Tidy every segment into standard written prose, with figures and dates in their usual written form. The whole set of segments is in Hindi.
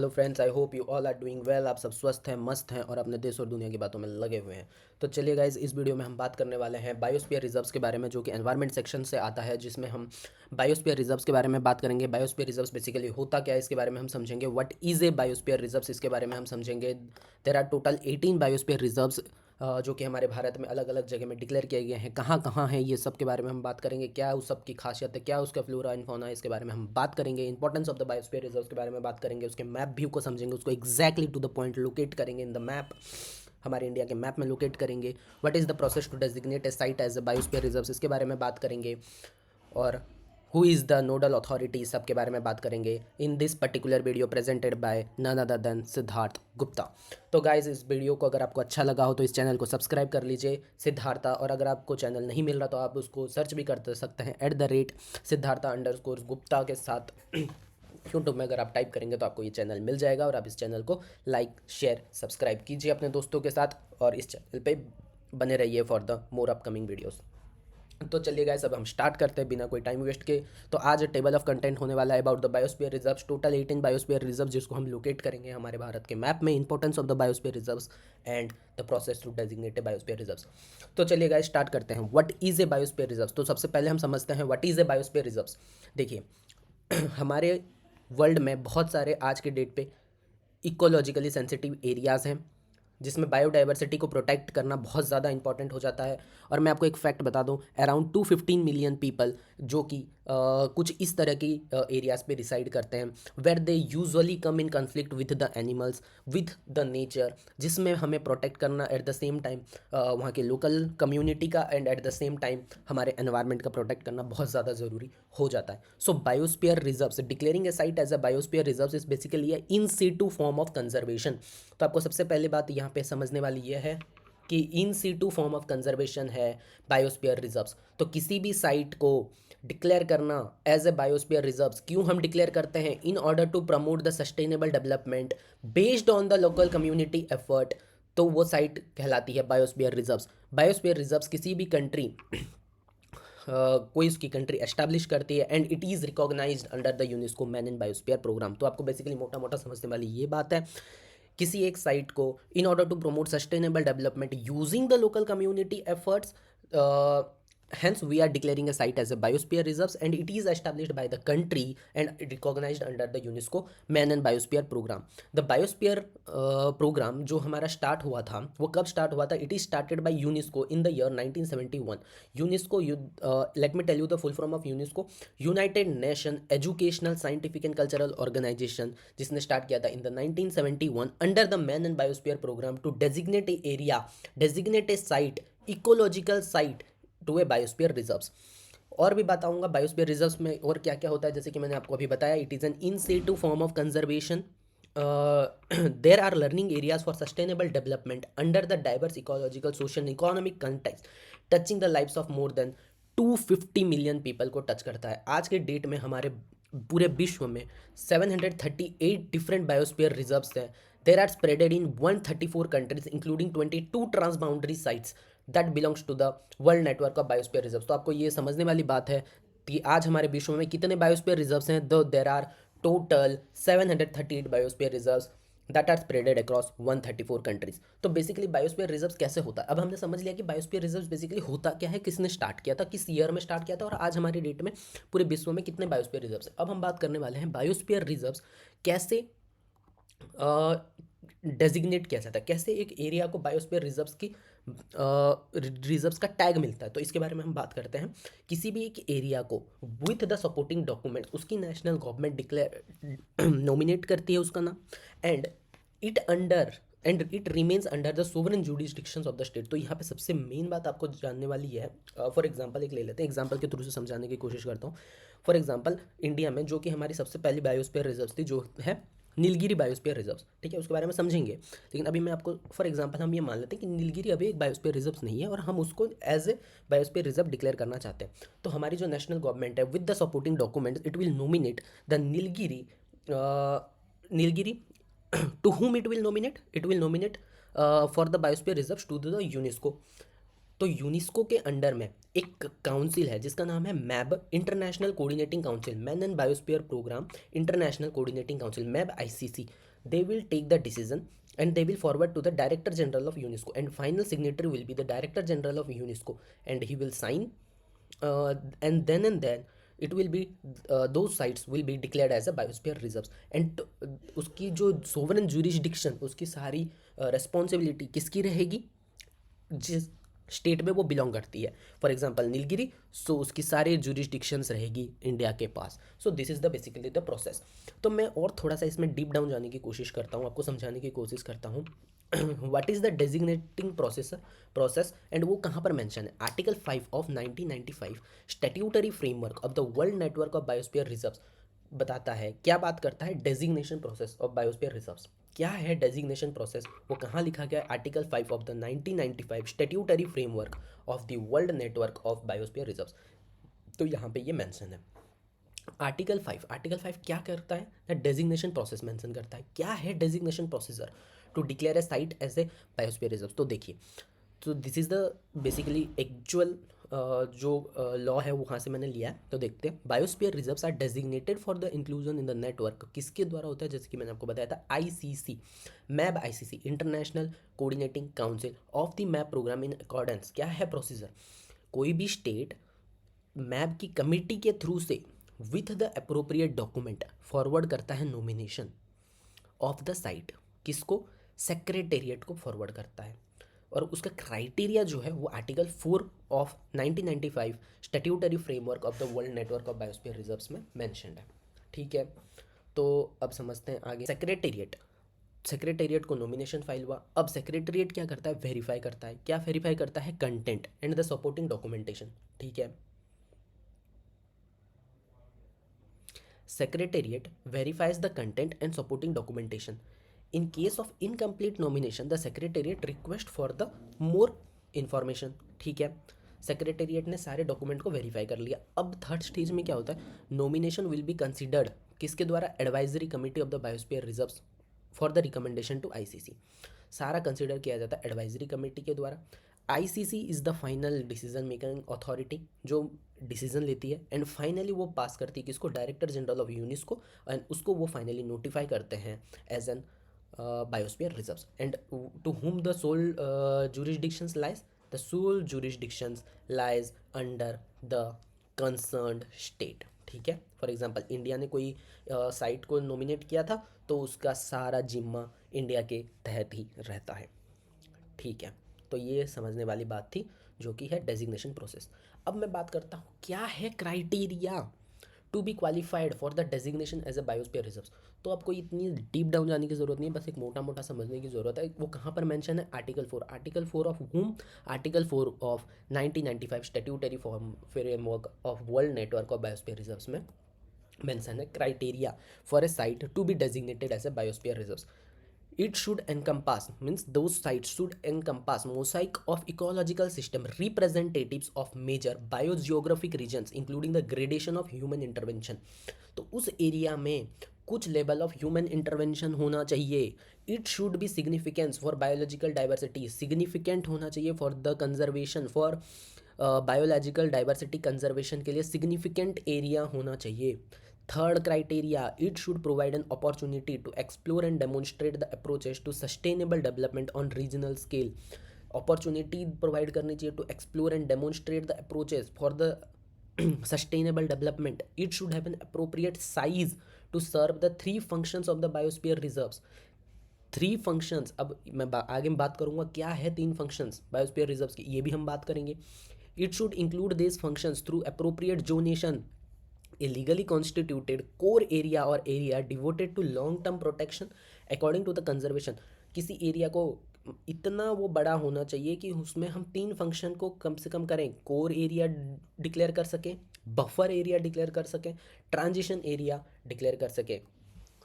Hello friends, I hope you all are doing well. आप सब स्वस्थ हैं, मस्त हैं और अपने देश और दुनिया की बातों में लगे हुए हैं। तो चलिए गाइज, इस वीडियो में हम बात करने वाले हैं बायोस्फीयर रिजर्व्स के बारे में, जो कि एनवायरनमेंट सेक्शन से आता है, जिसमें हम बायोस्फीयर रिजर्व्स के बारे में बात करेंगे। बायोस्फीयर रिजर्व्स बेसिकली होता क्या है, इसके बारे में हम समझेंगे। What is a biosphere reserves, इसके बारे में हम समझेंगे। There are total 18 biosphere reserves जो कि हमारे भारत में अलग अलग जगह में डिक्लेयर किए गए हैं। कहाँ कहाँ हैं ये सब के बारे में हम बात करेंगे। क्या उस सब की खासियत है, क्या उसका फ्लोरा एंड फौना है, इसके बारे में हम बात करेंगे। Importance of the biosphere reserves के बारे में बात करेंगे। उसके मैप व्यू को समझेंगे, उसको exactly to the point locate करेंगे इन द मैप, हमारे इंडिया के मैप में लोकेट करेंगे। What is the process to designate a site as a biosphere reserves, इसके बारे में बात करेंगे। और who is the nodal authority, सब के बारे में बात करेंगे in this particular video presented by none other than Siddharth Gupta. तो गाइज, इस वीडियो को अगर आपको अच्छा लगा हो तो इस चैनल को सब्सक्राइब कर लीजिए, सिद्धार्था। और अगर आपको चैनल नहीं मिल रहा तो आप उसको सर्च भी कर सकते हैं @सिद्धार्था_गुप्ता के साथ। यूट्यूब में अगर आप टाइप करेंगे तो आपको ये चैनल मिल जाएगा और आप इस चैनल को लाइक शेयर सब्सक्राइब कीजिए अपने दोस्तों के साथ और इस चैनल पे बने रहिए for the more upcoming videos. तो चलिए गाइस, अब हम स्टार्ट करते हैं बिना कोई टाइम वेस्ट के। तो आज टेबल ऑफ कंटेंट होने वाला है about the biosphere reserves, total 18 biosphere reserves, जिसको हम लोकेट करेंगे हमारे भारत के मैप में। Importance of the biosphere reserves and the process to designate a biosphere reserves. तो चलिए गाइस, स्टार्ट करते हैं। What is a biosphere reserves. तो सबसे पहले हम समझते हैं what is a biosphere reserves. देखिए, हमारे वर्ल्ड में बहुत सारे आज के डेट पे इकोलॉजिकली सेंसिटिव एरियाज़ हैं, जिसमें बायोडाइवर्सिटी को प्रोटेक्ट करना बहुत ज़्यादा इंपॉर्टेंट हो जाता है। और मैं आपको एक फैक्ट बता दूं, अराउंड 215 मिलियन पीपल जो कि कुछ इस तरह की एरियाज़ पे रिसाइड करते हैं, where they usually come in conflict with the animals, with the nature, जिसमें हमें प्रोटेक्ट करना एट द सेम टाइम वहाँ के लोकल कम्युनिटी का and at the same time हमारे एनवायरनमेंट का प्रोटेक्ट करना बहुत ज़्यादा ज़रूरी हो जाता है। So biosphere reserves, declaring a site as a biosphere reserves is basically a in situ form of conservation. तो आपको सबसे पहले बात यहाँ पे समझने वाली यह है कि in situ form of conservation है बायोस्फीयर रिजर्व्स। तो किसी भी साइट को डिक्लेयर करना एज ए बायोस्फीयर रिजर्व्स, क्यों हम डिक्लेयर करते हैं? In order to promote the sustainable development based on the local community effort. तो वो साइट कहलाती है बायोस्फीयर रिजर्व्स। बायोस्फीयर रिजर्व्स किसी भी कंट्री कोई उसकी कंट्री एस्टैब्लिश करती है and it is recognised under the UNESCO man in biosphere programme. तो आपको बेसिकली मोटा मोटा समझने वाली ये बात है, किसी एक साइट को in order to promote sustainable development using the local community efforts, hence we are declaring a site as a biosphere reserves and it is established by the country and recognized under the UNESCO man and biosphere program. The biosphere program जो हमारा स्टार्ट हुआ था, वो कब स्टार्ट हुआ था? It is started by UNESCO in the year 1971। UNESCO, let me tell you the full form of UNESCO, United Nation Educational Scientific and Cultural Organisation, जिसने स्टार्ट किया था in the 1971 under the man and biosphere programme to designate a area, designate a site, ecological site to a biosphere reserves. और भी बताऊंगा बायोस्फीयर रिजर्व्स में और क्या क्या होता है। जैसे कि मैंने आपको अभी बताया, it is an in situ form of conservation. There are learning areas for sustainable development under the diverse ecological social economic context touching the lifes of more than 250 million people को टच करता है। आज के डेट में हमारे पूरे विश्व में 738 डिफरेंट बायोस्फीयर रिजर्व्स हैं। There are spreaded in 134 countries including 22 transboundary sites that belongs to the world network of biosphere reserves. तो आपको ये समझने वाली बात है कि आज हमारे विश्व में कितने बायोस्फीयर रिजर्व्स हैं। दो there are total 738 biosphere reserves that are spreaded across 134 countries. तो बेसिकली बायोस्फीयर रिजर्व्स कैसे होता है, अब हमने समझ लिया कि बायोस्फीयर रिजर्व्स बेसिकली होता क्या है, किसने स्टार्ट किया था, किस ईयर में स्टार्ट किया था और आज हमारी डेट में पूरे विश्व में कितने बायोस्फीयर रिजर्व्स हैं। अब हम बात करने वाले हैं बायोस्फीयर रिजर्व्स कैसे डेजिग्नेट किया जाता है, कैसे एक एरिया को बायोस्फीयर रिजर्व्स की रिजर्व्स का टैग मिलता है। तो इसके बारे में हम बात करते हैं। किसी भी एक एरिया को विथ द सपोर्टिंग डॉक्यूमेंट्स उसकी नेशनल गवर्नमेंट डिक्लेयर नॉमिनेट करती है उसका नाम, and it remains under the sovereign jurisdictions of the state. तो यहाँ पे सबसे मेन बात आपको जानने वाली है। फॉर एग्जांपल एक ले लेते हैं, एग्जांपल के थ्रू से समझाने की कोशिश करता हूँ। फॉर एग्जांपल इंडिया में जो कि हमारी सबसे पहली बायोस्फीयर रिजर्व्स थी, जो है नीलगिरी बायोस्फीयर रिजर्व्स, ठीक है, उसके बारे में समझेंगे। लेकिन अभी मैं आपको फॉर एग्जांपल हम ये मान लेते हैं कि नीलगिरी अभी एक बायोस्फीयर रिजर्व्स नहीं है और हम उसको as a biosphere reserve declare करना चाहते हैं। तो हमारी जो नेशनल गवर्नमेंट है with the supporting documents it will nominate the Nilgiri to whom it will nominate? It will nominate for the biosphere reserves to the UNESCO. तो यूनेस्को के अंडर में एक काउंसिल है जिसका नाम है MAB, international coordinating council, man and biosphere programme international coordinating council, MAB ICC. they will take the decision and they will forward to the director general of UNESCO, and final signatory will be the director general of UNESCO, and he will sign, and then it will be those sites will be declared as a biosphere reserves, and उसकी जो sovereign jurisdiction, उसकी सारी responsibility किसकी रहेगी, जिस स्टेट में वो बिलोंग करती है। फॉर एग्जांपल नीलगिरी, सो उसकी सारी जुरिस्डिक्शंस रहेगी इंडिया के पास। So this is the basically the process. तो मैं और थोड़ा सा इसमें डीप डाउन जाने की कोशिश करता हूँ, आपको समझाने की कोशिश करता हूँ what is the designating process and वो कहाँ पर मेंशन है। Article 5 of 1995 statutory framework of the world network of biosphere reserves बताता है, क्या बात करता है, designation process of biosphere reserves. क्या है डेजिग्नेशन प्रोसेस, वो कहाँ लिखा गया है, article 5 of the 1995 statutory framework of the world network of biosphere reserves. तो यहाँ पे ये मेंशन है आर्टिकल 5 क्या करता है, डेजिग्नेशन प्रोसेस मेंशन करता है। क्या है designation procedure to declare a site as a biosphere reserve. तो देखिए, तो this is the basically actual जो लॉ है वहाँ से मैंने लिया है। तो देखते हैं, biosphere reserves are designated for the inclusion in the network, किसके द्वारा होता है, जैसे कि मैंने आपको बताया था ICC, MAB ICC, international coordinating council of the MAB programme in accordance. क्या है प्रोसीजर, कोई भी स्टेट मैप की कमेटी के थ्रू से with the appropriate document forward करता है नॉमिनेशन ऑफ द साइट, किसको, सेक्रेटेरिएट को फॉरवर्ड करता है, और उसका क्राइटेरिया जो है वो article 4 of 1995 statutory framework of the world network of biosphere reserves में मेंशन्ड है। ठीक है, तो अब समझते हैं आगे। सेक्रेटेरिएट को नॉमिनेशन फाइल हुआ, अब सेक्रेटेरिएट क्या करता है, वेरीफाई करता है। क्या वेरीफाई करता है, content and the supporting documentation. ठीक है, Secretariat verifies the content and supporting documentation. In case of incomplete nomination, the Secretariat request for the more information. ठीक है, सेक्रेटेरिएट ने सारे डॉक्यूमेंट को वेरीफाई कर लिया। अब थर्ड स्टेज में क्या होता है, नॉमिनेशन विल बी कंसिडर्ड किसके द्वारा, advisory committee of the biosphere reserves for the recommendation to ICC. सारा कंसिडर किया जाता है एडवाइजरी कमेटी के द्वारा। ICC is the final decision making authority, जो डिसीजन लेती है, एंड फाइनली वो पास करती है किसको, director general of UNESCO, and उसको वो फाइनली नोटिफाई करते हैं as an biosphere reserves, and to whom the sole jurisdictions lies, the sole jurisdictions lies under the concerned state. ठीक है, फॉर एग्जांपल इंडिया ने कोई साइट को नॉमिनेट किया था, तो उसका सारा जिम्मा इंडिया के तहत ही रहता है। ठीक है, तो ये समझने वाली बात थी जो कि है डेजिग्नेशन प्रोसेस। अब मैं बात करता हूँ क्या है criteria to be qualified for the designation as a biosphere reserves. तो आपको इतनी डीप डाउन जाने की जरूरत नहीं है, बस एक मोटा मोटा समझने की जरूरत है। वो कहाँ पर मेंशन है, article 4 of whom, article 4 of 1995 statutory framework of world network of biosphere reserves में मेंशन है criteria for a site to be designated as a biosphere reserves. It should encompass, means those sites should encompass mosaic of ecological system representatives of major biogeographic regions including the gradation of human intervention। तो उस एरिया में कुछ लेवल ऑफ ह्यूमन इंटरवेंशन होना चाहिए। It should be significance for biological diversity, significant होना चाहिए for the conservation, for biological diversity conservation के लिए सिग्निफिकेंट एरिया होना चाहिए। Third criteria, it should provide an opportunity to explore and demonstrate the approaches to sustainable development on regional scale. Opportunity provide करनी चाहिए to explore and demonstrate the approaches for the sustainable development. It should have an appropriate size to serve the three functions of the biosphere reserves. Three functions, अब मैं आगे में बात करूंगा क्या है तीन फंक्शंस बायोस्फीयर रिजर्व्स की, ये भी हम बात करेंगे। It should include this functions through appropriate zonation, a legally constituted core area or area devoted to long term protection according to the conservation। किसी एरिया को इतना वो बड़ा होना चाहिए कि उसमें हम तीन फंक्शन को कम से कम करें, कोर एरिया डिक्लेयर कर सकें, बफर एरिया डिक्लेयर कर सकें, ट्रांजिशन एरिया डिक्लेयर कर सकें।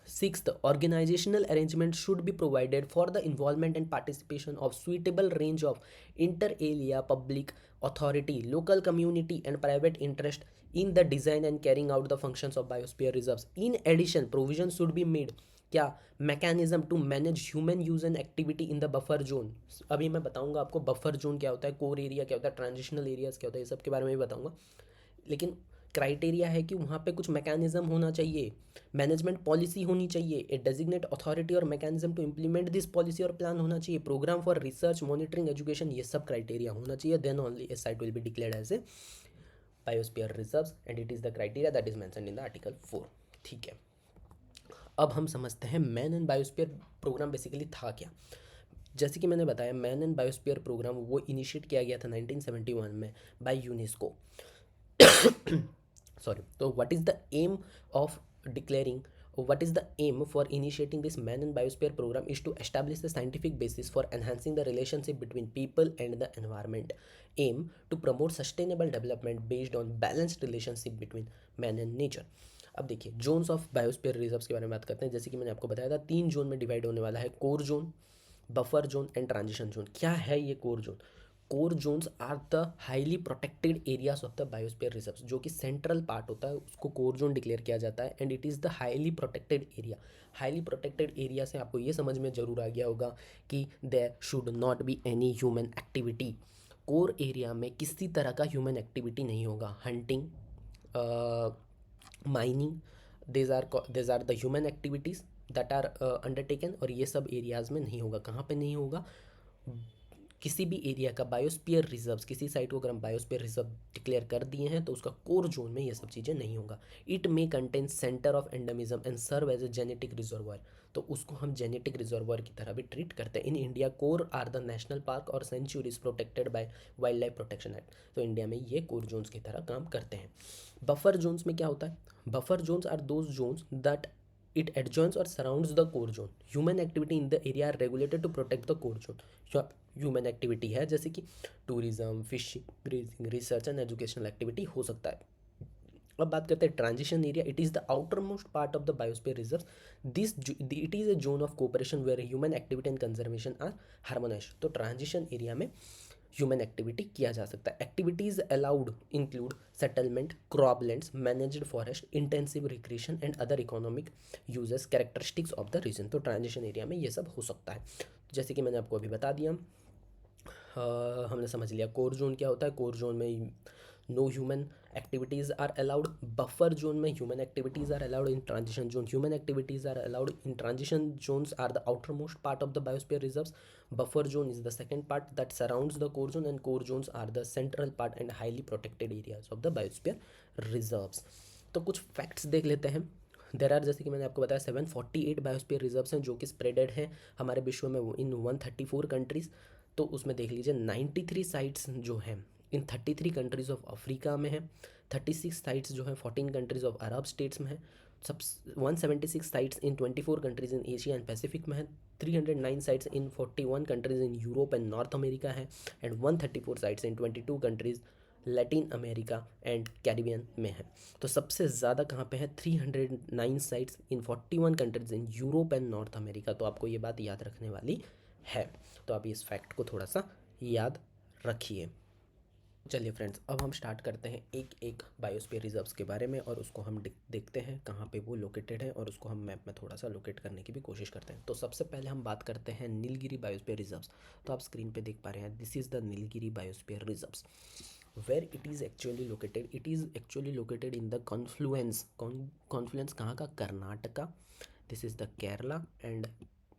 Sixth, organizational arrangement should be provided for the involvement and participation of suitable range of inter alia public authority, local community and private interest in the design and carrying out the functions of biosphere reserves। In addition, provision should be made क्या, mechanism to manage human use and activity in the buffer zone. अभी मैं बताऊंगा आपको बफर जोन क्या होता है, कोर एरिया क्या होता है, ट्रांजिशनल एरियाज क्या होता है, ये सब के बारे में भी बताऊंगा। लेकिन क्राइटेरिया है कि वहाँ पे कुछ मैकेनिज्म होना चाहिए, मैनेजमेंट पॉलिसी होनी चाहिए, ए डेजिग्नेट अथॉरिटी और mechanism to implement this policy और प्लान होना चाहिए, programme for research monitoring education, ये सब क्राइटेरिया होना चाहिए, then only a site will be declared as a biosphere reserves and it is the criteria that is mentioned in the article 4। ठीक है, अब हम समझते हैं man and biosphere programme basically था क्या। जैसे कि मैंने बताया, मैन एंड बायोस्फीयर प्रोग्राम वो इनिशिएट किया गया था 1971 में बाय यूनेस्को। सॉरी, तो what is the aim of declaring, what is the aim for initiating this man and biosphere program is to establish the scientific basis for enhancing the relationship between people and the environment, aim to promote sustainable development based on balanced relationship between man and nature। अब देखिए, जोन्स ऑफ बायोस्फीयर रिजर्व्स के बारे में बात करते हैं। जैसे कि मैंने आपको बताया था 3 जोन में डिवाइड होने वाला है, core zone, buffer zone and transition zone. क्या है ये core zone? Core zones are the highly protected areas of the biosphere reserves, जो कि सेंट्रल पार्ट होता है उसको कोर जोन डिक्लेयर किया जाता है and it is the highly protected area. Highly protected area से आपको ये समझ में जरूर आ गया होगा कि there should not be any human activity. Core area में किसी तरह का ह्यूमन एक्टिविटी नहीं होगा। Hunting, mining, these are the human activities that are undertaken, और ये सब एरियाज़ में नहीं होगा। कहाँ पे नहीं होगा? किसी भी एरिया का बायोस्फीयर रिजर्व्स, किसी साइट को अगर हम बायोस्फीयर रिजर्व डिक्लेयर कर दिए हैं तो उसका कोर जोन में ये सब चीज़ें नहीं होगा। It may contain centre of endemism and serve as a genetic reservoir, तो उसको हम जेनेटिक रिजर्वर की तरह भी ट्रीट करते हैं। In India core are the national park और sanctuaries protected by wildlife protection act, तो इंडिया में ये कोर जोन्स की तरह काम करते हैं। बफर जोन्स में क्या होता है? Buffer zones are those zones that it adjoins or surrounds the core zone. Human activity in the area are regulated to protect the core zone. Human activity है जैसे कि tourism, fishing, grazing, research and educational activity हो सकता है। अब बात करते हैं transition area. It is the outermost part of the biosphere reserve. This it is a zone of cooperation where human activity and conservation are harmonised. तो ट्रांजिशन एरिया में ह्यूमन एक्टिविटी किया जा सकता है। Activities allowed include settlement, croplands, managed forest, intensive recreation and other economic uses characteristics of the region. तो ट्रांजिशन एरिया में ये सब हो सकता है। जैसे कि मैंने आपको अभी बता दिया, हमने समझ लिया कोर जोन क्या होता है। कोर जोन में no human activities are allowed, buffer zone में human activities are allowed, in transition zone human activities are allowed. In transition zones are the outermost part of the biosphere reserves. Buffer zone is the second part that surrounds the core zone and core zones are the central part and highly protected areas of the biosphere reserves. तो कुछ फैक्ट्स देख लेते हैं। देर आर, जैसे कि मैंने आपको बताया, 748 बायोस्फीयर रिजर्व्स हैं जो कि स्प्रेडेड हैं हमारे विश्व में इन 134 कंट्रीज़। तो उसमें देख लीजिए 93 साइट्स जो हैं इन 33 कंट्रीज़ ऑफ अफ्रीका में है, 36 साइट्स जो हैं 14 कंट्रीज़ ऑफ अरब स्टेट्स में है, सब 176 sites in 24 countries in Asia and Pacific में है, 309 sites in 41 countries in Europe and North America है, and 134 sites in 22 countries Latin America and Caribbean में है। तो सबसे ज़्यादा कहाँ पे है? 309 sites in 41 countries in Europe and North America. तो आपको ये बात याद रखने वाली है, तो आप इस फैक्ट को थोड़ा सा याद रखिए। चलिए फ्रेंड्स, अब हम स्टार्ट करते हैं एक एक बायोस्फीयर रिजर्व्स के बारे में और उसको हम देखते हैं कहाँ पे वो लोकेटेड है और उसको हम मैप में थोड़ा सा लोकेट करने की भी कोशिश करते हैं। तो सबसे पहले हम बात करते हैं नीलगिरी बायोस्फीयर रिजर्व्स। तो आप स्क्रीन पे देख पा रहे हैं, this is the Nilgiri biosphere reserves. Where it is actually located? It is actually located in the confluence. Confluence कहाँ का? Karnataka, this is the Kerala and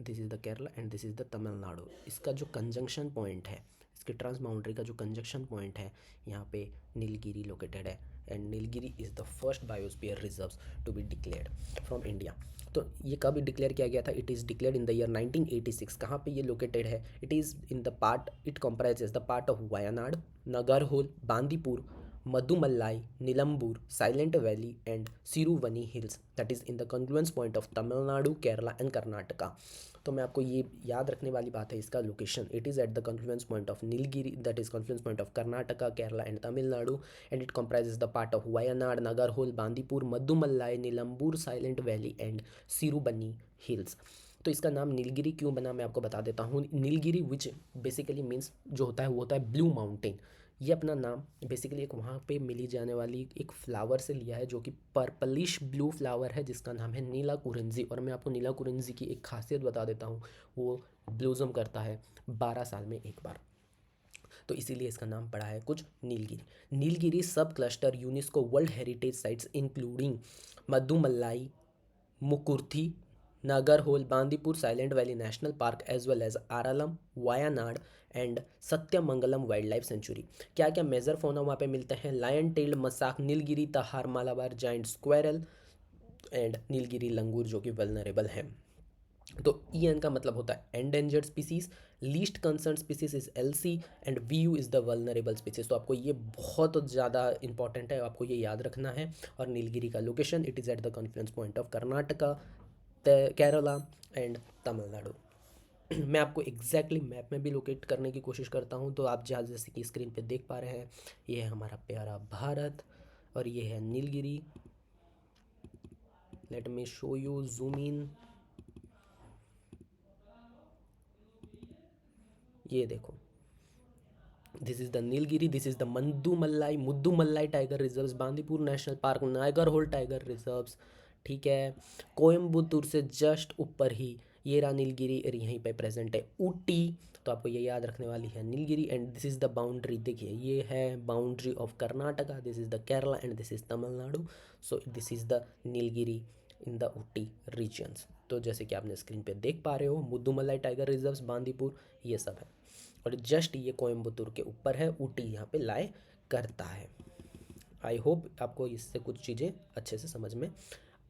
this is the Kerala and this is the Tamil Nadu. इसका जो कंजंक्शन पॉइंट है, इसके ट्रांस बाउंड्री का जो कंजक्शन पॉइंट है, यहाँ पे नीलगिरी लोकेटेड है and Nilgiri is the first biosphere reserves to be declared from India. तो ये कब डिक्लेयर किया गया था? It is declared in the year 1986। कहाँ पे ये लोकेटेड है? It is in the part, it comprises the part of Wayanad, Nagarhole, Bandipur, Mudumalai, Nilambur, Silent Valley and Siruvani hills, that is in the confluence point of Tamil Nadu, Kerala and Karnataka. तो मैं आपको ये याद रखने वाली बात है इसका location. It is at the confluence point of Nilgiri, that is confluence point of Karnataka, Kerala and Tamil Nadu, and it comprises the part of Wayanad, Nagarhole, Bandipur, Mudumalai, Nilambur, Silent Valley and Siruvani hills. तो इसका नाम नीलगिरी क्यों बना मैं आपको बता देता हूँ। नीलगिरी विच बेसिकली मीन्स जो होता है वो होता है ब्लू माउंटेन। ये अपना नाम बेसिकली एक वहाँ पे मिली जाने वाली एक फ्लावर से लिया है जो कि पर्पलिश ब्लू फ्लावर है जिसका नाम है नीला कुरिंजी। और मैं आपको नीला कुरिंजी की एक खासियत बता देता हूँ, वो ब्लूज़म करता है 12 साल में एक बार। तो इसीलिए इसका नाम पड़ा है कुछ Nilgiri. Nilgiri sub cluster UNESCO world heritage sites including Mudumalai, Mukurthi, Nagarhole, Bandipur Silent Valley national park as well as Aralam, Wayanad and Sathyamangalam wild life sanctuary. क्या क्या मेजर फोना वहाँ पे मिलते हैं? Lion tailed macaque, Nilgiri tahr, Malabar giant squirrel and Nilgiri langur जो कि वल्नरेबल हैं। तो EN का मतलब होता है endangered species, least concern species is LC and VU is the vulnerable species. तो आपको ये बहुत ज़्यादा इंपॉर्टेंट है, आपको ये याद रखना है। और नीलगिरी का location, it is at the confluence point of Karnataka, Kerala and Tamil Nadu. मैं आपको एग्जैक्टली मैप में भी लोकेट करने की कोशिश करता हूँ। तो आप जैसे कि स्क्रीन पे देख पा रहे हैं, ये है हमारा प्यारा भारत और ये है Nilgiri. Let me show you, zoom in. ये देखो, this is the Nilgiri, this is the Mudumalai tiger reserves, Bandipur national park, Nagarhole tiger reserves. ठीक है, कोयम्बतूर से जस्ट ऊपर ही ये रहा नीलगिरी और यहीं पे प्रेजेंट है ऊटी। तो आपको ये याद रखने वाली है Nilgiri. And this is the boundary, देखिए ये है boundary of Karnataka, this is the Kerala and this is Tamil Nadu. So this is the Nilgiri in the Ooty regions. तो जैसे कि आपने स्क्रीन पे देख पा रहे हो, मुद्दुमलाई टाइगर रिजर्व्स, बांदीपुर, ये सब है। और जस्ट ये कोयम्बतूर के ऊपर है, ऊटी यहाँ पे लाए करता है। आई होप आपको इससे कुछ चीज़ें अच्छे से समझ में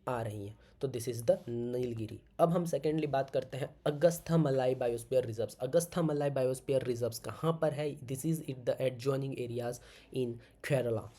आ रही हैं। तो दिस इज़ द नीलगिरी। अब हम सेकेंडली बात करते हैं Agasthyamalai biosphere reserves. Agasthyamalai biosphere reserves कहाँ पर है? This is it the adjoining areas in Kerala.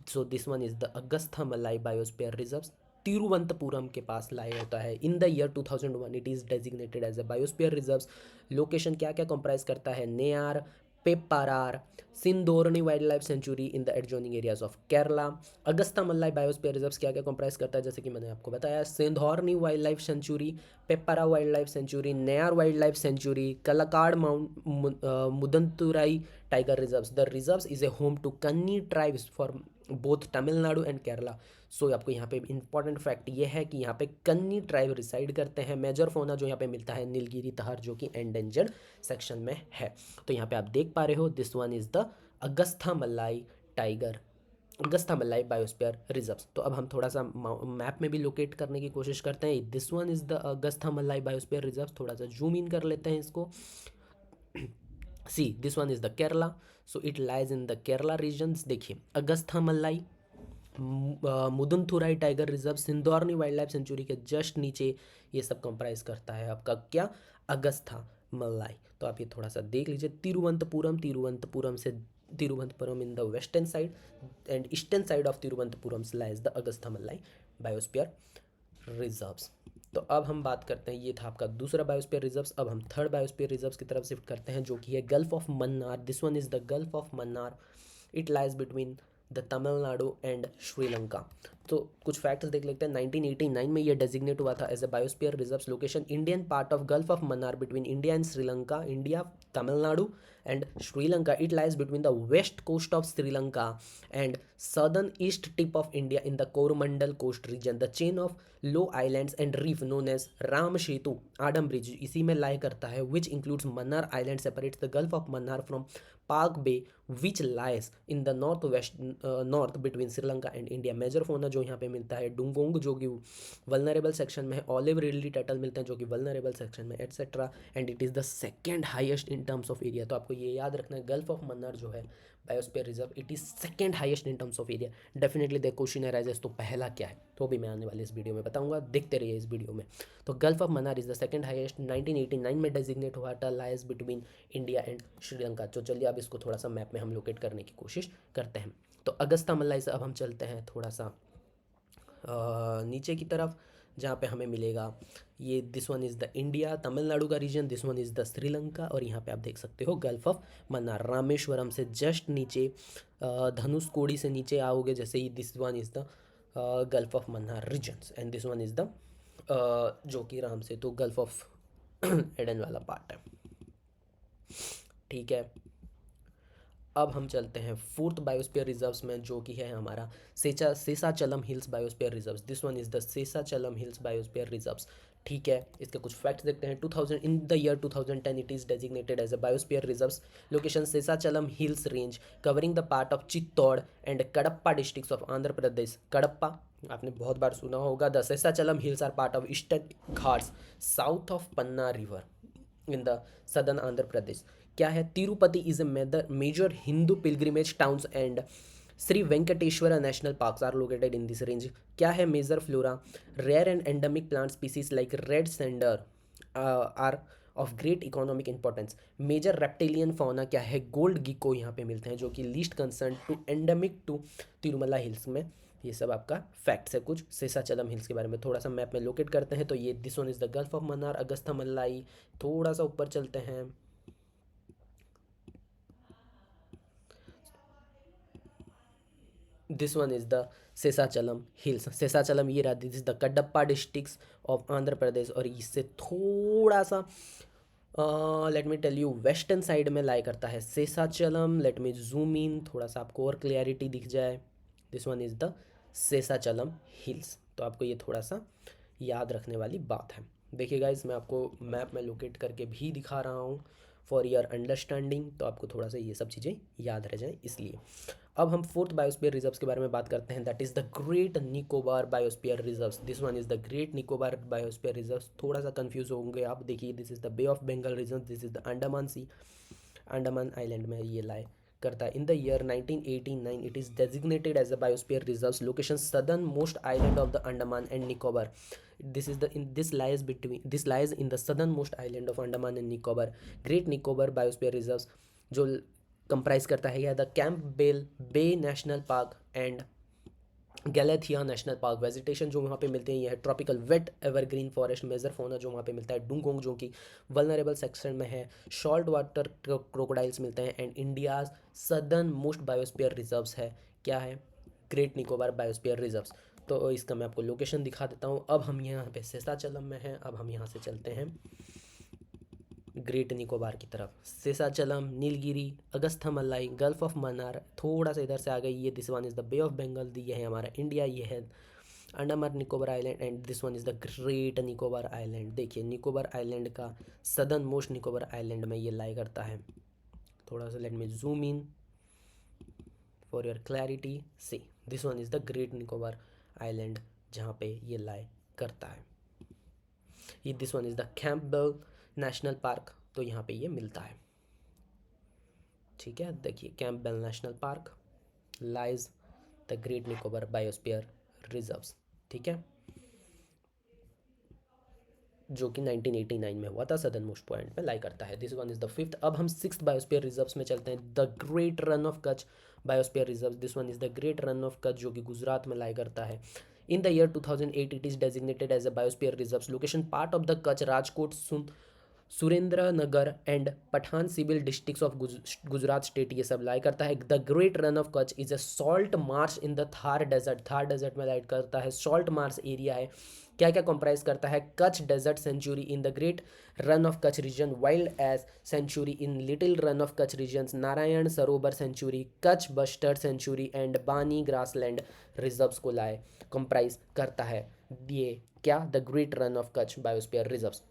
So this one is the Agasthyamalai biosphere reserves, Thiruvananthapuram के पास लाया होता है। In the year 2001 it is designated as a biosphere reserves. Location क्या क्या कंप्राइज करता है? Neyyar, Peppara, Shendurney wild life sanctuary in the adjoining areas of Kerala. Agasthyamalai biosphere reserves क्या क्या कंप्राइज करता है? जैसे कि मैंने आपको बताया, सिंधोरनी wild life sanctuary, पेप्पारा wild life sanctuary, नेयार wild life sanctuary, कलाकाड़ mount, मुदंतुराई tiger reserves. The reserves is a home to कन्नी tribes for both Tamil Nadu and Kerala. सो आपको यहाँ पे इंपॉर्टेंट फैक्ट ये है कि यहाँ पे कन्नी ट्राइब रिसाइड करते हैं। मेजर फोना जो यहाँ पे मिलता है नीलगिरी तहार, जो कि एंडेंजर्ड सेक्शन में है। तो यहाँ पे आप देख पा रहे हो, this one is the Agasthyamalai tiger, Agasthyamalai biosphere reserves. तो अब हम थोड़ा सा मैप में भी लोकेट करने की कोशिश करते हैं। This one is the Agasthyamalai biosphere reserve. थोड़ा सा जूम इन कर लेते हैं इसको। See this one is the Kerala, so it lies in the Kerala regions. देखिए, Agasthyamalai, Mundanthurai tiger reserve, Shendurney wild life sanctuary के जस्ट नीचे ये सब कंप्राइज करता है आपका क्या? अगस्था मल्लाई। तो आप ये थोड़ा सा देख लीजिए। Thiruvananthapuram in the western side and eastern side of Thiruvananthapuram lies the Agasthyamalai biosphere reserves. तो अब हम बात करते हैं, ये था आपका दूसरा बायोस्फीयर रिजर्व्स। अब हम थर्ड बायोस्फीयर रिजर्व्स की तरफ शिफ्ट करते हैं, जो कि है gulf of Mannar. This one is the gulf of Mannar, it lies between the Tamil Nadu and Sri Lanka. तो कुछ फैक्ट्स देख लेते हैं। 1989 में ये डेजिग्नेट हुआ था as a biosphere reserves. Location Indian part of gulf of Mannar between India and Sri Lanka, India, Tamil Nadu and Sri Lanka. It lies between the west coast of Sri Lanka and southern east tip of India in the Coromandel coast region. The chain of low islands and reef known as Ram Setu Adam Bridge इसी में lie करता है, which includes Mannar Island, separates the Gulf of Mannar from Park Bay which lies in the north between Sri Lanka and India. Major fauna जो यहाँ पे मिलता है, डुंगोंग जो कि वल्नरेबल सेक्शन में है, ऑलिव रिडली टर्टल मिलते हैं जो कि वल्नरेबल सेक्शन में, etcetera. And it is the second highest in terms of area. तो आपको ये याद रखना है, गल्फ ऑफ मन्नार जो है biosphere reserve, it is second highest in terms of area. Definitely the question arises, तो पहला क्या है? तो भी मैं आने वाले इस वीडियो में बताऊंगा, देखते रहिए इस वीडियो में। तो gulf of Mannar is the second highest, 1989 में डेजिग्नेट हुआ था, lies between India and Sri Lanka. तो चलिए अब इसको थोड़ा सा मैप में हम लोकेट करने की कोशिश करते हैं। तो अगस्ता मल्लाई से अब हम चलते हैं थोड़ा सा नीचे की तरफ, जहाँ पे हमें मिलेगा ये, this one is the India Tamil Nadu का रीजन, this one is the Sri Lanka. और यहाँ पे आप देख सकते हो गल्फ ऑफ मन्नार, रामेश्वरम से जस्ट नीचे, धनुषकोडी से नीचे आओगे जैसे ही, this one is the gulf of Mannar regions and this one is the जो कि Ram Setu gulf of Aden वाला पार्ट है। ठीक है, अब हम चलते हैं फोर्थ बायोस्फीयर रिजर्व्स में, जो कि है हमारा Seshachalam hills biosphere reserves. This one is the Seshachalam hills biosphere reserves. ठीक है, इसके कुछ फैक्ट्स देखते हैं। 2000 in the year 2010 it is designated as a biosphere reserves. Location Seshachalam hills range covering the part of Chittoor and Kadapa districts of Andhra Pradesh. Kadapa आपने बहुत बार सुना होगा। The Seshachalam hills are part of eastern Ghats south of Penna river in the southern Andhra Pradesh. क्या है? Tirupati is a major Hindu pilgrimage towns and Shri Venkateswara national parks are located in this range. क्या है? Major flora rare and endemic plant species like red sander are of great economic importance. Major reptilian fauna क्या है? गोल्ड गिको यहाँ पे मिलते हैं जो कि least concern to endemic to Tirumala hills में। ये सब आपका फैक्ट्स है कुछ शेषाचलम हिल्स के बारे में। थोड़ा सा मैप में लोकेट करते हैं तो ये this one is the gulf of Mannar, Agasthyamalai. थोड़ा सा ऊपर चलते हैं, this one is the Seshachalam hills. Seshachalam ये रहा, this is the Kadapa districts of Andhra Pradesh. और इससे थोड़ा सा let me tell you western side में लाई करता है Seshachalam. Let me zoom in, थोड़ा सा आपको और क्लियरिटी दिख जाए। This one is the Seshachalam hills. तो आपको ये थोड़ा सा याद रखने वाली बात है। देखिए गाइस, मैं आपको मैप में लोकेट करके भी दिखा रहा हूँ फॉर योर अंडरस्टैंडिंग, तो आपको थोड़ा सा ये सब चीज़ें याद रह जाएँ इसलिए। अब हम फोर्थ बायोस्फीयर रिजर्व्स के बारे में बात करते हैं, that is the great Nicobar biosphere reserves. This one is the great Nicobar biosphere reserves. थोड़ा सा कंफ्यूज होंगे आप, देखिए this is the bay of Bengal region, this is the Andaman sea, Andaman island में ये लाई करता है। In the year 1989 it is designated as a biosphere reserves. Location southernmost island of the Andaman and Nicobar. This lies in the southernmost island of Andaman and Nicobar. Great Nicobar biosphere reserves जो कंप्राइज करता है यह the Campbell bay national park and Galathea national park. Vegetation जो वहाँ पे मिलते हैं यह है tropical wet evergreen forest. Major fauna जो वहाँ पे मिलता है डुंगोंग जो कि वल्नरेबल सेक्शन में है। शॉल्ट वाटर क्रोकोडाइल्स मिलते हैं। And India's southern most biosphere reserves है। क्या है? Great Nicobar biosphere reserves. तो इसका मैं आपको लोकेशन दिखा देता हूँ। अब हम यहाँ पे शेषाचलम में हैं, अब हम यहाँ से चलते हैं ग्रेट निकोबार की तरफ। शेषाचलम, नीलगिरी, अगस्था मल्लाई, गल्फ ऑफ मन्नार, थोड़ा सा इधर से आ गई ये this one is the bay of Bengal. ये है हमारा इंडिया, ये है Andaman Nicobar island and this one is the great Nicobar island. देखिए निकोबार आइलैंड का सदर्न मोस्ट निकोबार आइलैंड में ये लाई करता है। थोड़ा सा let me zoom in for your clarity. See this one is the great Nicobar island जहाँ पे ये लाई करता है। ये this one is the Campbell national park, तो यहाँ पे ये मिलता है। ठीक है, देखिए Campbell national park lies the great Nicobar biosphere reserves. ठीक है, जो कि 1989 में हुआ था, सदर्न मोस्ट पॉइंट में लाई करता है। This one is the fifth. अब हम सिक्स्थ बायोस्फीयर रिजर्व्स में चलते हैं, the great Rann of Kutch biosphere reserve. This one is the great Rann of Kutch जो कि गुजरात में लाई करता है। In the year 2008 it is designated as a biosphere reserve. Location part of the Kutch, Rajkot, Surendra Nagar and Patan civil districts of Gujarat state ये सब लाई करता है। The great Rann of Kutch is a salt marsh in the Thar desert. Thar desert में लाइट करता है, सॉल्ट मार्श एरिया है। क्या क्या कंप्राइज करता है? Kutch desert sanctuary in the great Rann of Kutch region, wild ass sanctuary in little Rann of Kutch region, Narayan Sarovar sanctuary, Kutch bustard sanctuary and Banni grassland reserves को लाए कंप्राइज करता है ये क्या? The great Rann of Kutch biosphere reserves.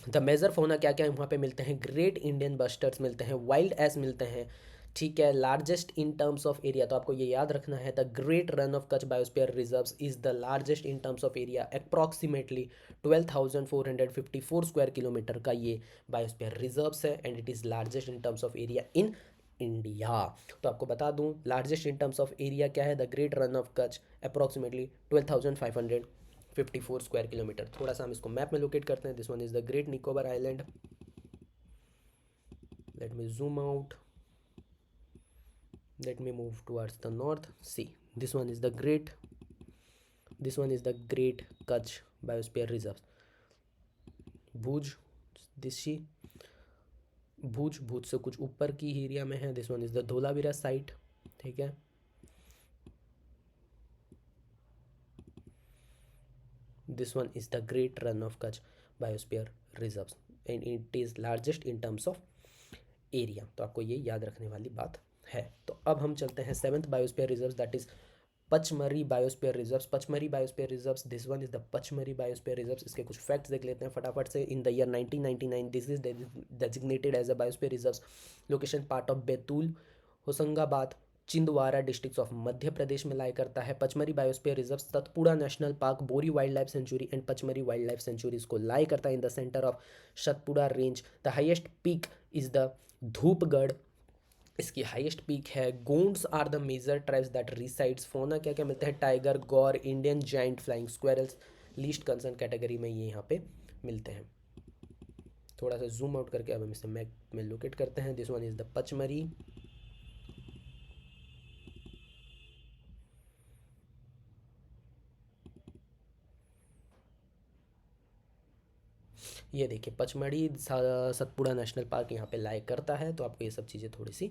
The major fauna क्या क्या वहाँ पे मिलते हैं? ग्रेट इंडियन बस्टर्ड्स मिलते हैं, वाइल्ड एस मिलते हैं। ठीक है, largest in terms of area, तो आपको ये याद रखना है the great Rann of Kutch biosphere reserves is the largest in terms of area, approximately 12,454 square kilometre का ये बायोस्फीयर रिजर्व्स है and it is largest in terms of area in India. तो आपको बता दूं largest in terms of area क्या है? The great Rann of Kutch approximately 12,554 square kilometre. थोड़ा सा हम इसको मैप में लोकेट करते हैं। This one is the great Nicobar island. Let me zoom out, let me move towards the north. See this one is the great Kutch biosphere reserve. Bhuj, दिशी भुज से कुछ ऊपर की एरिया में है। This one is the Dholavira site. ठीक है, this one is the great Rann of Kutch biosphere reserves and it is largest in terms of area. तो आपको ये याद रखने वाली बात है। तो अब हम चलते हैं seventh biosphere reserve, that is Pachmarhi biosphere reserves, Pachmarhi biosphere reserves, this one is the Pachmarhi biosphere reserves. इसके कुछ फैक्ट्स देख लेते हैं फटाफट से। In the year 1999 this is designated as a biosphere reserves. Location part of Betul, Hoshangabad, Chhindwara districts of Madhya Pradesh में लाई करता है। Pachmarhi biosphere reserve Satpura national park, Bori wild life sanctuary and Pachmarhi wild life sanctuary इसको लाई करता है in the centre of Satpura range. The highest peak is the Dhupgarh, इसकी हाईएस्ट पीक है। Gonds are the major tribes that resides. Fauna क्या क्या मिलते हैं? Tiger, gaur, Indian giant flying squirrels least concern category में ये यहाँ पे मिलते हैं। थोड़ा सा जूम आउट करके अब हम इसे मैप में लोकेट करते हैं। This one is the Pachmarhi. ये देखिए पचमढ़ी सतपुड़ा नेशनल पार्क यहाँ पे लाई करता है, तो आपको ये सब चीज़ें थोड़ी सी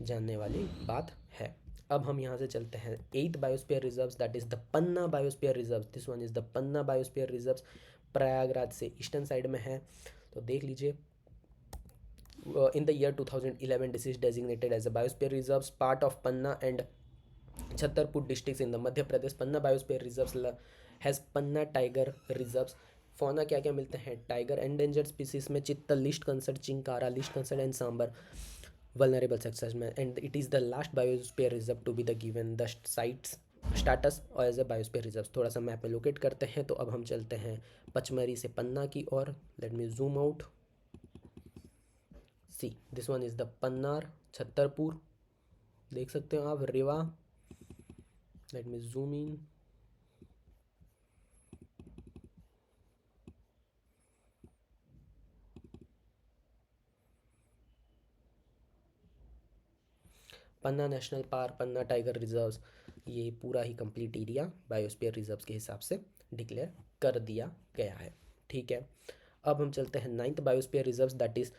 जानने वाली बात है। अब हम यहाँ से चलते हैं 8th biosphere reserves, that is the Panna biosphere reserve. This one is the Panna biosphere reserves, Prayagraj से ईस्टर्न साइड में है, तो देख लीजिए। In the year 2011 this is designated as a biosphere reserves, part of Panna and Chhatarpur districts in the Madhya Pradesh. Panna biosphere reserves has Panna tiger reserves. Fauna क्या क्या मिलते हैं? टाइगर, एंडेंजर्ड स्पीसीज में chital, least concern, chinkara, list concert and sambar vulnerable sectors में। And it is the last biosphere reserve to be the given the sites status और एज ए बायोस्फीयर रिजर्व। थोड़ा सा मैप में लोकेट करते हैं, तो अब हम चलते हैं पचमरी से पन्ना की ओर। Let me zoom out. See this one is the Panna, Chhatarpur देख सकते हो आप, Rewa. Let me zoom in. Panna national park, Panna tiger reserves, ये पूरा ही कंप्लीट एरिया बायोस्फीयर रिजर्व्स के हिसाब से डिक्लेयर कर दिया गया है। ठीक है, अब हम चलते हैं 9th biosphere reserves, that is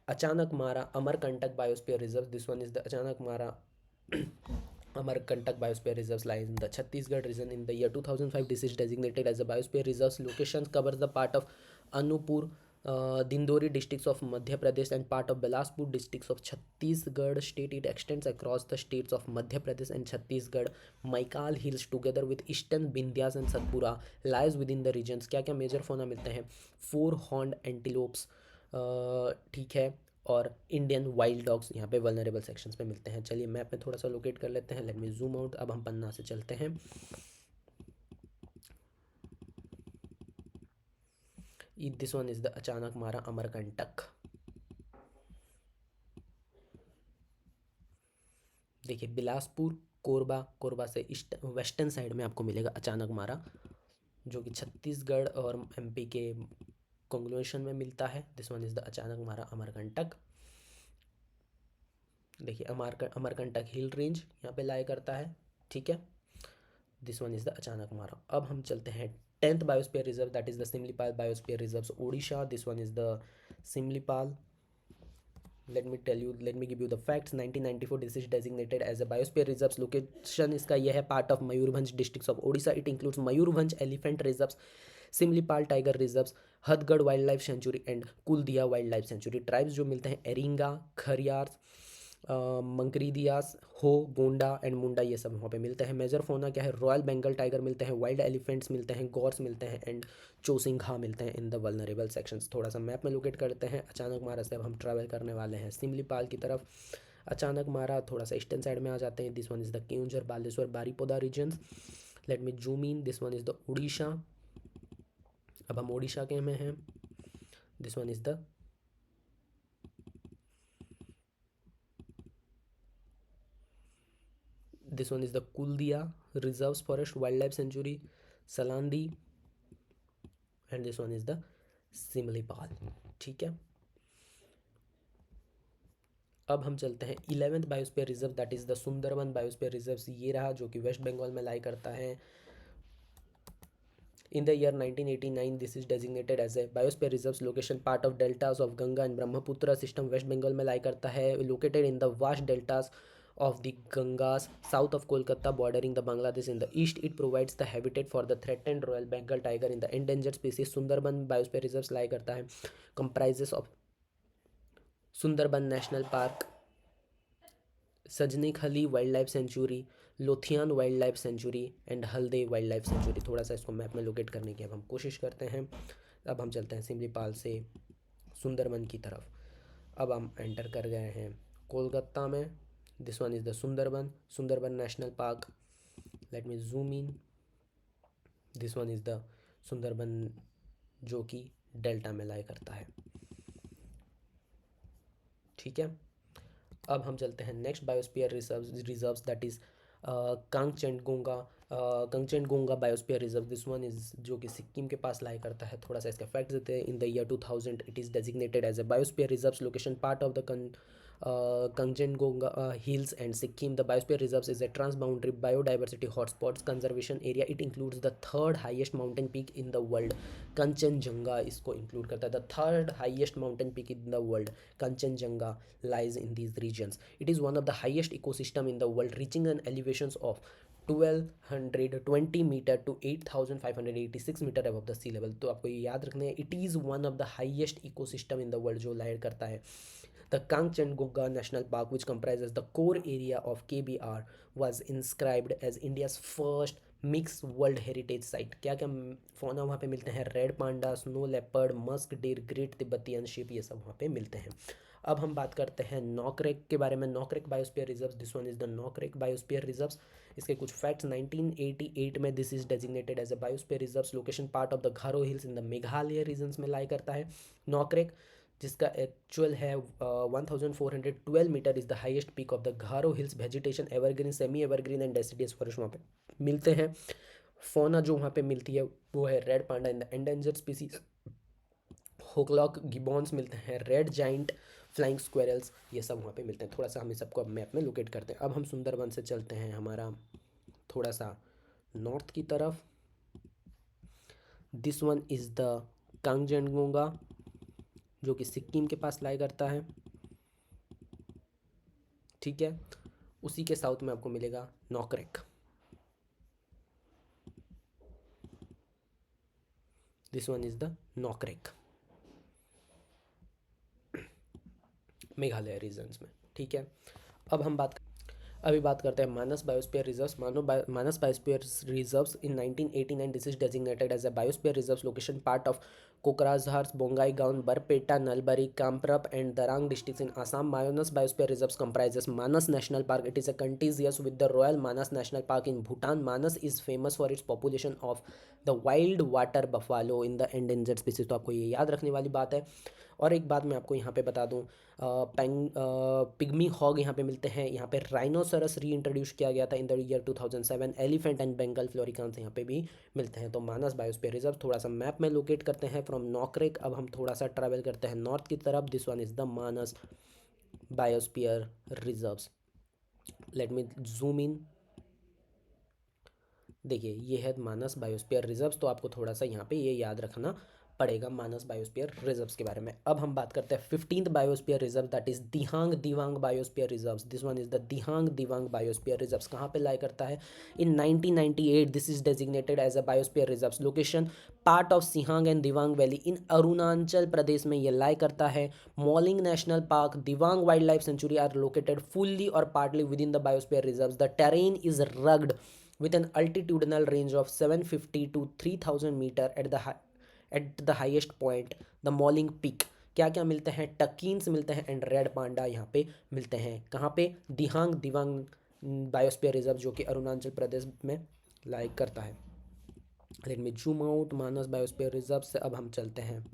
अचानक मारा Amarkantak biosphere reserve. This one is the अचानक मारा Amarkantak biosphere reserves lies in the Chhattisgarh region. In the year 2005 this is designated as a biosphere reserves. Locations covers the part of Anupur, Dindori districts of Madhya Pradesh and part of Bilaspur districts of Chhattisgarh state. It extends across the states of Madhya Pradesh and Chhattisgarh. Maikal Hills together with eastern Vindhyas and Satpura lies within the regions. क्या क्या मेजर फोना मिलते हैं? 4 horned antelopes, ठीक है, और इंडियन वाइल्ड डॉग्स यहाँ पे वल्नरेबल सेक्शंस पे मिलते हैं। चलिए मैप में थोड़ा सा लोकेट कर लेते हैं। Let me zoom out. अब हम पन्ना से चलते हैं। दिस वन इज द अचानक मारा अमरकंटक। देखिए बिलासपुर, कोरबा, कोरबा से ईस्ट वेस्टर्न साइड में आपको मिलेगा अचानक मारा, जो कि छत्तीसगढ़ और एमपी के कॉन्ग्लुएशन में मिलता है। दिस वन इज द अचानक मारा अमरकंटक। देखिए अमरकंटक हिल रेंज यहाँ पे लाई करता है, ठीक है। दिस वन इज द अचानक मारा। अब हम चलते हैं 10th biosphere reserve, that is the Similipal biosphere reserve Odisha. This one is the Similipal. let me tell you, let me give you the facts. 1994 this is designated as a biosphere reserves. Location इसका यह है part of Mayurbhanj districts of Odisha. It includes Mayurbhanj elephant reserves, Similipal tiger reserves, Hadgarh wild life sanctuary and Kuldiha wild life sanctuary. Tribes जो मिलते हैं एरिंगा, खरियार, मंकरीदियास, हो, गोंडा एंड मुंडा, ये सब वहाँ पे मिलते हैं। मेजर फोना क्या है? रॉयल बंगाल टाइगर मिलते हैं, वाइल्ड एलिफेंट्स मिलते हैं, गॉर्स मिलते हैं एंड चोसिंघा मिलते हैं इन द वल्नरेबल सेक्शंस। थोड़ा सा मैप में लोकेट करते हैं। अचानक मारा से अब हम ट्रैवल करने वाले हैं सिमलीपाल की तरफ। अचानक मारा थोड़ा सा ईस्टर्न साइड में आ जाते हैं। This one is the Keonjhar, Baleshwar, Baripada regions. Let me zoom in. This one is the Orissa. अब हम ओडिशा के में हैं। This one is the this one is the Kuldiya reserves forest wildlife sanctuary, Salandi, and this one is the Simlipal। ठीक है, अब हम चलते हैं 11th biosphere reserve, that is the Sundarban biosphere reserve. ये रहा, जो कि वेस्ट बंगाल में लाई करता है। In the year 1989 this is designated as a biosphere reserves। location part of deltas of Ganga and Brahmaputra system, West Bengal में लाई करता है। located in the vast deltas of the Gangas south of Kolkata bordering the Bangladesh in the east। it provides the habitat for the threatened Royal Bengal tiger in the endangered species। Sundarban biosphere reserves lie करता है। comprises of Sundarban national park, Sajnekhali wild life sanctuary, Lothian wild life sanctuary and Haliday wild life sanctuary. थोड़ा सा इसको मैप में लोकेट करने की अब हम कोशिश करते हैं। अब हम चलते हैं सिमलीपाल से सुंदरबन की तरफ। अब हम एंटर कर गए हैं कोलकाता में। This one is the Sundarban, Sundarban national park. Late me zoom in. This one is the Sundarban जो कि डेल्टा में लाई करता है। ठीक है, अब हम चलते हैं next biosphere reserves that is Khangchendzonga. Khangchendzonga biosphere reserve, this one is जो कि सिक्किम के पास लाई करता है। थोड़ा सा इसका फैक्ट देते हैं। In the year 2000 it is designated as a biosphere reserves location part of the Kanchenjunga Hills and Sikkim. The biosphere reserves is a transboundary biodiversity hotspots conservation area. It includes the third highest mountain peak in the world, Kanchenjunga इसको include करता है। The third highest mountain peak in the world, Kanchenjunga, lies in these regions. It is one of the highest ecosystem in the world, reaching an elevations of 1220 metre to 8586 metre above the sea level। तो आपको ये याद रखना है, it is one of the highest ecosystem in the world जो लायर करता है। The Kangchenjunga National Park, which comprises the core area of KBR, was inscribed as India's first mix world heritage site. क्या क्या फौना वहाँ पे मिलते हैं? Red panda, snow leopard, Musk Dir, great Tibetan sheep, ये सब वहाँ पे मिलते हैं। अब हम बात करते हैं नॉकरेक के बारे में। Nokrek biosphere reserve, this one is the Nokrek biosphere reserves. इसके कुछ फैक्ट्स। 1988 में this is designated as a biosphere reserves location part of the Garo hills in the Meghalaya regions में लाई करता है नॉकरेक, जिसका एक्चुअल है 1412 metre is the highest peak of the Garo hills. Vegetation evergreen, semi evergreen and deciduous forest वहाँ पे मिलते हैं। फौना जो वहाँ पे मिलती है वो है red panda in the endangered species, hoolock gibbons मिलते हैं, रेड जाइंट, फ्लाइंग स्क्वेरल्स, ये सब वहाँ पे मिलते हैं। थोड़ा सा हम इस सबको अब मैप में लोकेट करते हैं। अब हम सुंदरबन से चलते हैं हमारा थोड़ा सा नॉर्थ की तरफ। दिस वन इज़ द कांगजेंडगोंगा जो कि सिक्किम के पास लाई करता है। ठीक है, उसी के साउथ में आपको मिलेगा Nokrek. This one is the Nokrek, Meghalaya regions में। ठीक है, अब हम अभी बात करते हैं Manas biosphere reserves. Manas biosphere reserves in 1989 this is designated as a biosphere reserves location part of Kokrajhar, Bongaigaon, Barpeta, Nalbari, Kamrup and Darrang districts in Assam. Manas biosphere reserves comprises Manas National Park. It is a contiguous with the Royal Manas National Park in Bhutan. Manas is famous for its population of the wild water buffalo in the endangered species। तो आपको ये याद रखने वाली बात है। और एक बात मैं आपको यहाँ पे बता दूँ, पिग्मी हॉग यहाँ पे मिलते हैं। यहाँ पे राइनोसरस री इंट्रोड्यूस किया गया था in the year 2007। Elephant and Bengal floricans यहाँ पे भी मिलते हैं। तो मानस बायोस्फीयर रिजर्व थोड़ा सा मैप में लोकेट करते हैं फ्रॉम नॉकरेक। अब हम थोड़ा सा ट्रैवल करते हैं नॉर्थ की तरफ। This one is the Manas biosphere reserves. Late me zoom इन। देखिए ये है मानस बायोस्फीयर रिजर्व्स। तो आपको थोड़ा सा यहाँ पे ये याद रखना पड़ेगा मानस बायोस्फीयर रिजर्व्स के बारे में। अब हम बात करते हैं 15th biosphere reserve that is Dihang Dibang biosphere reserves. This one is the Dihang Dibang biosphere reserves. कहाँ पे लाई करता है? In 1998 this is designated as a biosphere reserves location part of Siang and Dibang valley in Arunachal Pradesh में ये लाई करता है। Mouling national park, Dibang wild life sanctuary are located fully और partly within the biosphere reserves. The terrain is rugged with an altitudinal range of 750 to 3000 meter at the highest point, the Mauling Peak। क्या क्या मिलते हैं? टकीन्स मिलते हैं एंड रेड पांडा यहाँ पे मिलते हैं। कहाँ पे? दिहांग दिवांग बायोस्फीयर रिजर्व जो कि अरुणाचल प्रदेश में लाइक करता है। Let me zoom out Manas biosphere reserve से। अब हम चलते हैं,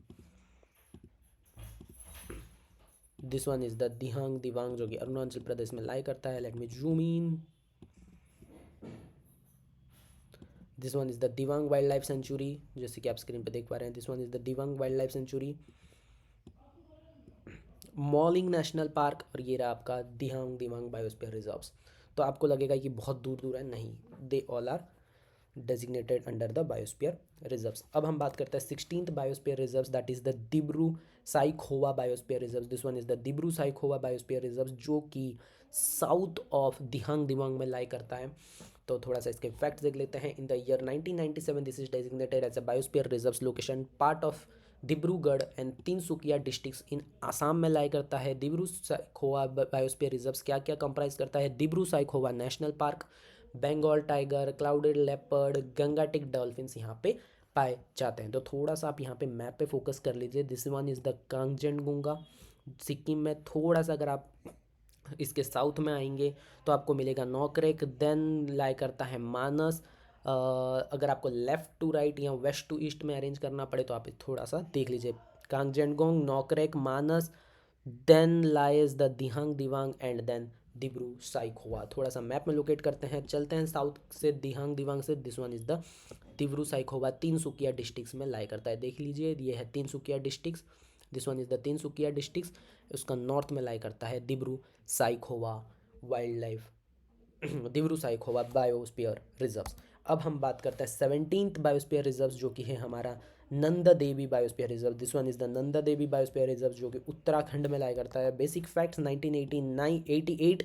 this one is the Dihang Dibang जो कि अरुणाचल प्रदेश में लाई करता है। Let me zoom in. This one is the Dibang wild life sanctuary, जैसे कि आप स्क्रीन पे देख पा रहे हैं। This one is the Dibang wild life sanctuary, Mouling national park, और ये रहा आपका दिहांग दिवांग बायोस्फीयर रिजर्व्स। तो आपको लगेगा कि बहुत दूर दूर है, नहीं, they all are designated under the biosphere reserves. अब हम बात करते हैं 16th biosphere reserves that is the Dibru Saikhowa biosphere reserves. This one is the Dibru Saikhowa biosphere reserves जो कि साउथ ऑफ दिहांग दिवांग में लाई करता है। तो थोड़ा सा इसके फैक्ट्स देख लेते हैं। In the year 1997 this is designated as a biosphere reserves location part of Dibrugarh and Tinsukia districts in Assam में लाई करता है। दिब्रू साइखोवा बायोस्फीयर रिजर्व्स क्या क्या कंप्राइज करता है? Dibru Saikhowa national park, Bengal tiger, clouded leopard, Gangetic dolphins यहाँ पे पाए जाते हैं। तो थोड़ा सा आप यहाँ पे मैप पे फोकस कर लीजिए। This one is the Khangchendzonga, Sikkim में। थोड़ा सा अगर आप इसके साउथ में आएंगे तो आपको मिलेगा नॉकरेक, देन लाई करता है मानस। अगर आपको लेफ़्ट टू राइट या वेस्ट टू ईस्ट में अरेंज करना पड़े तो आप थोड़ा सा देख लीजिए। Khangchendzonga, Nokrek, Manas, then lies the Dihang Dibang and then Dibru Saikhowa. थोड़ा सा मैप में लोकेट करते हैं, चलते हैं साउथ से दिहांग दिवांग से। This one is the Dibru Saikhowa, Tinsukia districts में लाई करता है। देख लीजिए ये है Tinsukia districts, this one is the Tinsukia districts. उसका नॉर्थ में लाई करता है Dibru Saikhowa wild life Dibru Saikhowa biosphere reserves. अब हम बात करते हैं 17th बायोस्फीयर रिजर्व जो कि है हमारा Nanda Devi biosphere reserve. This one is the Nanda Devi biosphere reserve जो कि उत्तराखंड में लाई करता है। Basic facts 1988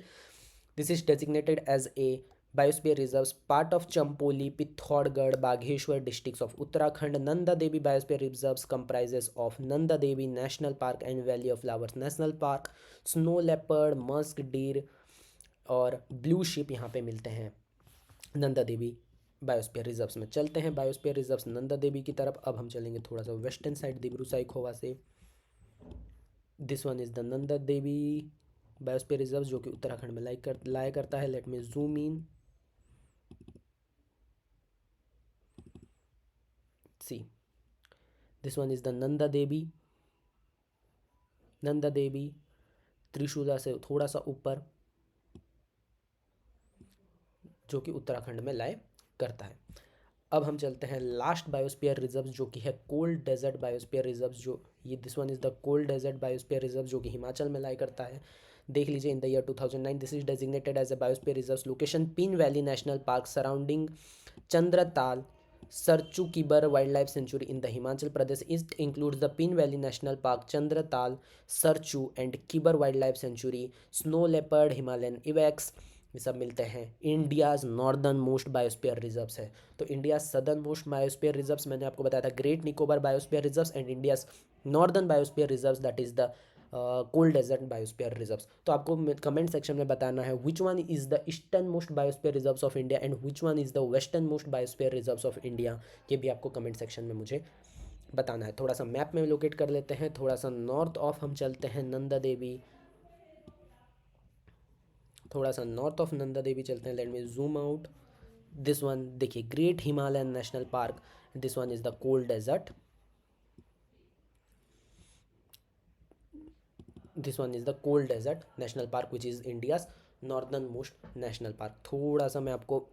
this is designated as a biosphere reserve part of Chamoli, Pithoragarh, Bageshwar districts of Uttarakhand. Nanda Devi biosphere reserve comprises of Nanda Devi national park and valley of flowers national park. Snow leopard, musk deer और ब्लू शिप यहाँ पे मिलते हैं नंदा देवी बायोस्फीयर रिजर्व्स में। चलते हैं बायोस्फीयर रिजर्व्स नंदा देवी की तरफ। अब हम चलेंगे थोड़ा सा वेस्टर्न साइड दिब्रू साइखोवा से। This one is the Nanda Devi biosphere reserve जो कि उत्तराखंड में लाया करता है। Let me zoom in, see this one is the Nanda Devi. Nanda Devi Trishula से थोड़ा सा ऊपर जो कि उत्तराखंड में लाए करता है। अब हम चलते हैं लास्ट बायोस्फीयर रिजर्व जो कि है कोल्ड डेजर्ट बायोस्फीयर रिजर्व। जो ये this one is the cold desert biosphere reserve जो कि हिमाचल में लाई करता है। देख लीजिए in the year 2009 this is designated as a biosphere reserve location Pin valley national park surrounding Chandratal Sarchu Kibber wild life sanctuary in the Himachal Pradesh. It includes the Pin valley national park, Chandratal, Sarchu and Kibber wild life sanctuary, snow leopard, Himalayan ibex, ये सब मिलते हैं। India's northern most biosphere reserves है। तो India southern most biosphere reserves मैंने आपको बताया था great Nicobar biosphere reserves and India's northern biosphere reserves that is the cold desert biosphere reserves. तो आपको कमेंट सेक्शन में बताना है which one is the eastern most biosphere reserves of India and which one is the western most biosphere reserves of India. ये भी आपको कमेंट सेक्शन में मुझे बताना है। थोड़ा सा मैप में लोकेट कर लेते हैं। थोड़ा सा नॉर्थ ऑफ हम चलते हैं नंदा देवी, थोड़ा सा नॉर्थ ऑफ नंदा देवी चलते हैं। Let me zoom out. This one देखिए great Himalayan national park, this one is the cold desert, this one is the cold desert national park which is India's northern most national park. थोड़ा सा मैं आपको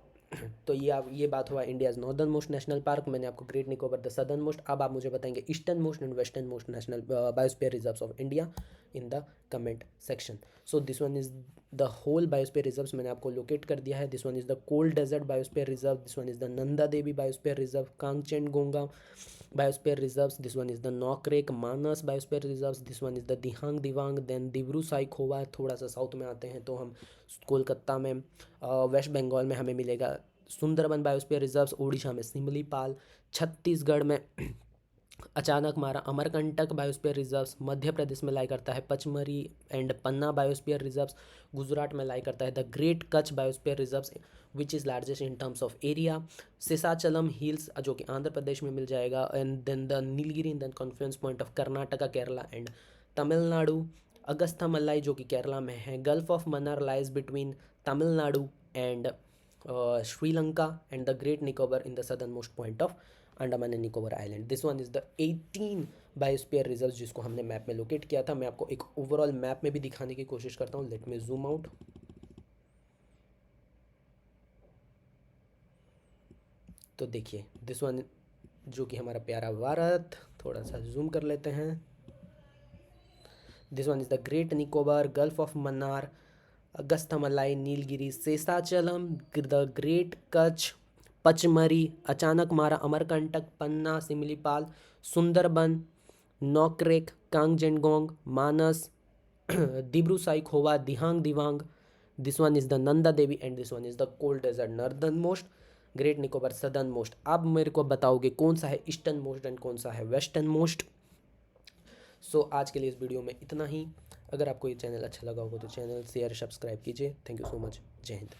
तो ये बात हुआ India's northern most national park. मैंने आपको great Nicobar the southernmost. अब आप मुझे बताएंगे easternmost and westernmost national biosphere reserves of India in the comment section. So this one is the whole biosphere reserves मैंने आपको लोकेट कर दिया है। This one is the cold desert biosphere reserve, this one is the Nanda Devi biosphere reserve, Kangchenjunga biosphere reserves, this one is the Nokrek Manas biosphere reserves, this one is the Dihang Dibang, then Dibru Saikhowa. थोड़ा सा साउथ में आते हैं तो हम कोलकाता में वेस्ट बंगाल में हमें मिलेगा सुंदरबन बायोस्फीयर रिजर्व्स, उड़ीसा में सिमलीपाल, छत्तीसगढ़ में Achanakmar Amarkantak biosphere reserves, Madhya Pradesh में लाई करता है Pachmarhi and Panna biosphere reserves, Gujarat में लाई करता है the great Kutch biosphere reserves which is largest in terms of area, Seshachalam hills जो कि आंध्र प्रदेश में मिल जाएगा, and then the Nilgiri then confluence point of Karnataka, Kerala and Tamil Nadu, Agasthyamalai जो कि केरला में है, gulf of Mannar lies between Tamil Nadu and Sri Lanka and the great Nicobar in the southern most point of Andaman and Nicobar island. This one is the 18 biosphere reserve जिसको हमने मैप में लोकेट किया था। मैं आपको एक ओवरऑल मैप में भी दिखाने की कोशिश करता हूँ। Late me zoom out. तो देखिए दिस वन जो कि हमारा प्यारा भारत, थोड़ा सा जूम कर लेते हैं। This one is the great Nicobar, gulf of Mannar, Agasthyamalai, Nilgiri, Seshachalam, the great Kutch, Pachmarhi, Achanakmar Amarkantak, Panna, Simlipal, Sundarban, Nokrek, Kangchenjunga, Manas, Dibru Saikhowa, Dihang Dibang, this one is the Nanda Devi and this one is the cold desert northernmost, great Nicobar southernmost. अब मेरे को बताओगे कौन सा है ईस्टर्न मोस्ट एंड कौन सा है वेस्टर्न मोस्ट। सो आज के लिए इस वीडियो में इतना ही। अगर आपको ये चैनल अच्छा लगा होगा तो चैनल शेयर सब्सक्राइब कीजिए। Thank you so much. जय हिंद।